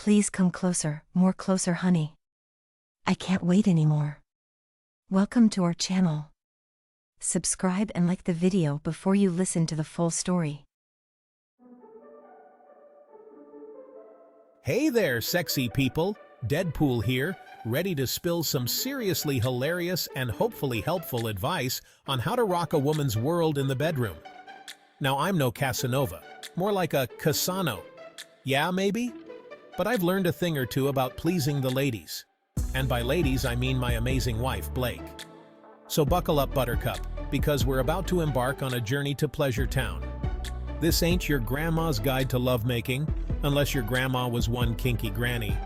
Please come closer, more closer, honey. I can't wait anymore. Welcome to our channel. Subscribe and like the video before you listen to the full story. Hey there, sexy people. Deadpool here, ready to spill some seriously hilarious and hopefully helpful advice on how to rock a woman's world in the bedroom. Now, I'm no Casanova, more like a Casano. Yeah, maybe? But I've learned a thing or two about pleasing the ladies. And by ladies, I mean my amazing wife, Blake. So buckle up, Buttercup, because we're about to embark on a journey to Pleasure Town. This ain't your grandma's guide to lovemaking, unless your grandma was one kinky granny.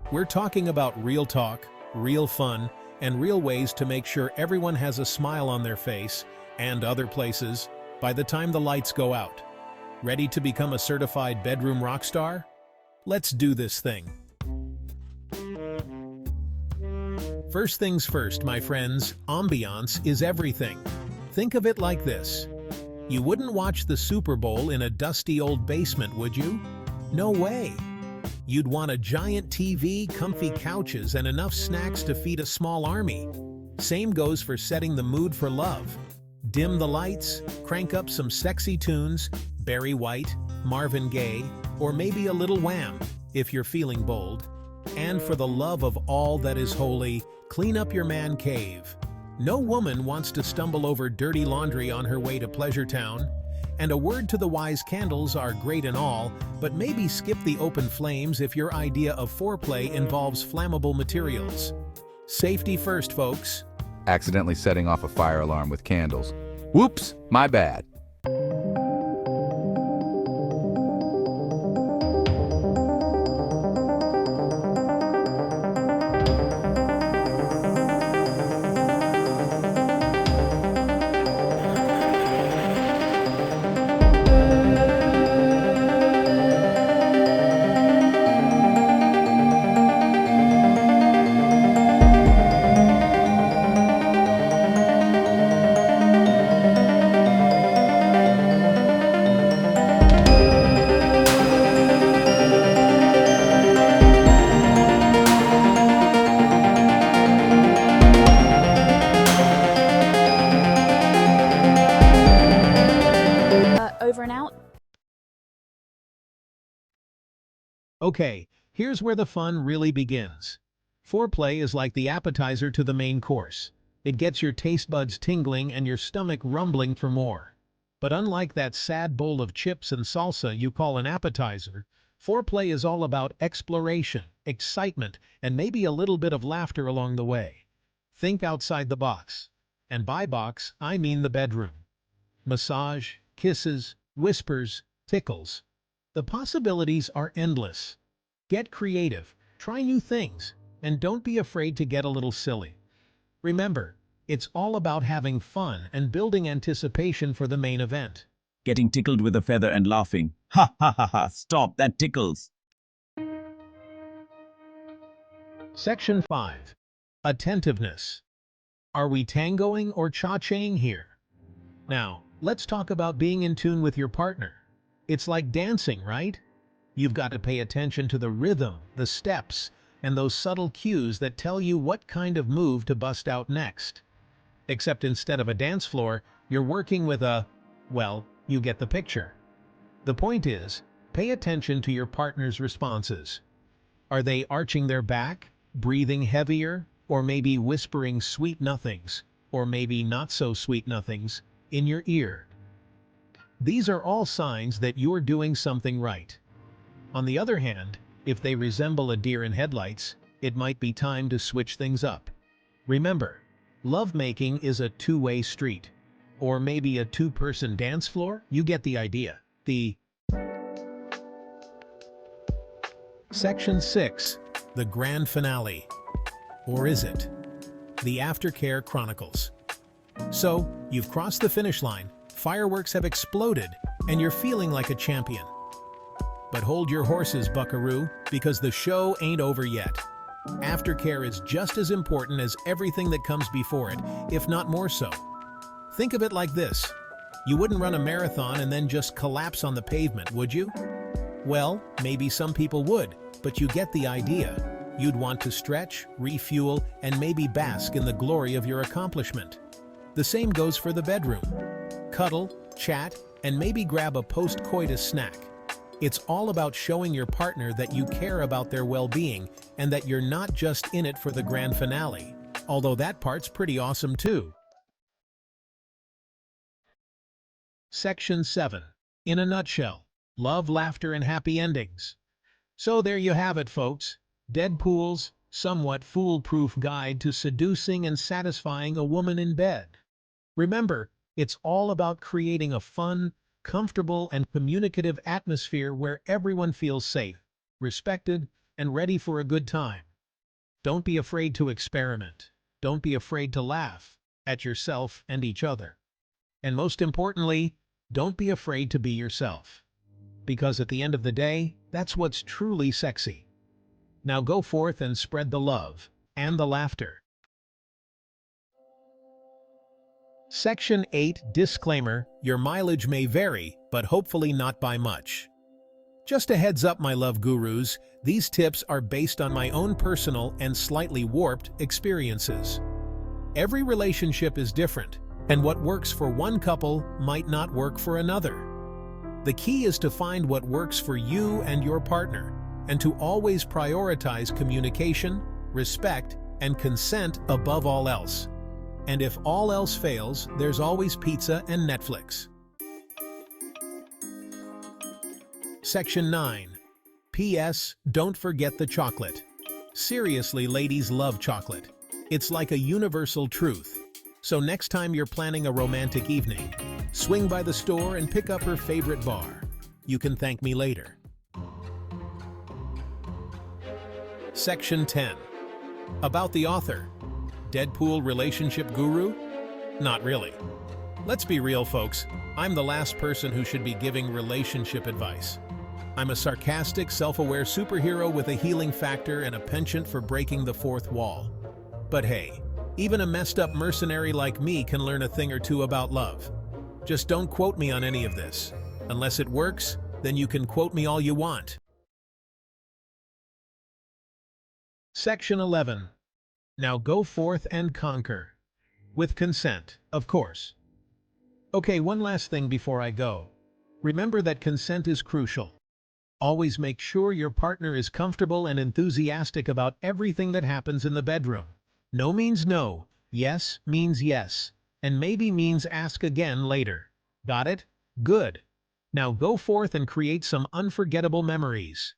We're talking about real talk, real fun, and real ways to make sure everyone has a smile on their face, and other places, by the time the lights go out. Ready to become a certified bedroom rock star? Let's do this thing. First things first, my friends, ambiance is everything. Think of it like this. You wouldn't watch the Super Bowl in a dusty old basement, would you? No way. You'd want a giant TV, comfy couches, and enough snacks to feed a small army. Same goes for setting the mood for love. Dim the lights, crank up some sexy tunes, Barry White, Marvin Gaye, or maybe a little Wham, if you're feeling bold. And for the love of all that is holy, clean up your man cave. No woman wants to stumble over dirty laundry on her way to Pleasure Town. And a word to the wise, candles are great and all, but maybe skip the open flames if your idea of foreplay involves flammable materials. Safety first, folks. Accidentally setting off a fire alarm with candles. Whoops, my bad. Over and out. Okay, here's where the fun really begins. Foreplay is like the appetizer to the main course. It gets your taste buds tingling and your stomach rumbling for more. But unlike that sad bowl of chips and salsa you call an appetizer, foreplay is all about exploration, excitement, and maybe a little bit of laughter along the way. Think outside the box. And by box, I mean the bedroom. Massage, kisses, whispers, tickles. The possibilities are endless. Get creative, try new things, and don't be afraid to get a little silly. Remember, it's all about having fun and building anticipation for the main event. Getting tickled with a feather and laughing. Ha ha ha ha, stop, that tickles. Section 5. Attentiveness. Are we tangoing or cha-ching here? Now, let's talk about being in tune with your partner. It's like dancing, right? You've got to pay attention to the rhythm, the steps, and those subtle cues that tell you what kind of move to bust out next. Except instead of a dance floor, you're working with well, you get the picture. The point is, pay attention to your partner's responses. Are they arching their back, breathing heavier, or maybe whispering sweet nothings, or maybe not so sweet nothings, in your ear? These are all signs that you're doing something right. On the other hand, if they resemble a deer in headlights, it might be time to switch things up. Remember, lovemaking is a two-way street. Or maybe a two-person dance floor? You get the idea. Section 6. The grand finale. Or is it? The Aftercare Chronicles. So, you've crossed the finish line, fireworks have exploded, and you're feeling like a champion. But hold your horses, buckaroo, because the show ain't over yet. Aftercare is just as important as everything that comes before it, if not more so. Think of it like this. You wouldn't run a marathon and then just collapse on the pavement, would you? Well, maybe some people would, but you get the idea. You'd want to stretch, refuel, and maybe bask in the glory of your accomplishment. The same goes for the bedroom. Cuddle, chat, and maybe grab a post-coitus snack. It's all about showing your partner that you care about their well-being and that you're not just in it for the grand finale, although that part's pretty awesome too. Section 7. In a nutshell, love, laughter, and happy endings. So there you have it, folks. Deadpool's somewhat foolproof guide to seducing and satisfying a woman in bed. Remember, it's all about creating a fun, comfortable, and communicative atmosphere where everyone feels safe, respected, and ready for a good time. Don't be afraid to experiment. Don't be afraid to laugh at yourself and each other. And most importantly, don't be afraid to be yourself. Because at the end of the day, that's what's truly sexy. Now go forth and spread the love and the laughter. Section 8. Disclaimer: your mileage may vary, but hopefully not by much. Just a heads up, my love gurus, these tips are based on my own personal and slightly warped experiences. Every relationship is different, and what works for one couple might not work for another. The key is to find what works for you and your partner, and to always prioritize communication, respect, and consent above all else. And if all else fails, there's always pizza and Netflix. Section 9. P.S. Don't forget the chocolate. Seriously, ladies love chocolate. It's like a universal truth. So next time you're planning a romantic evening, swing by the store and pick up her favorite bar. You can thank me later. Section 10. About the author. Deadpool relationship guru? Not really. Let's be real, folks. I'm the last person who should be giving relationship advice. I'm a sarcastic, self-aware superhero with a healing factor and a penchant for breaking the fourth wall. But hey, even a messed up mercenary like me can learn a thing or two about love. Just don't quote me on any of this. Unless it works, then you can quote me all you want. Section 11. Now go forth and conquer. With consent, of course. Okay, one last thing before I go. Remember that consent is crucial. Always make sure your partner is comfortable and enthusiastic about everything that happens in the bedroom. No means no, yes means yes, and maybe means ask again later. Got it? Good. Now go forth and create some unforgettable memories.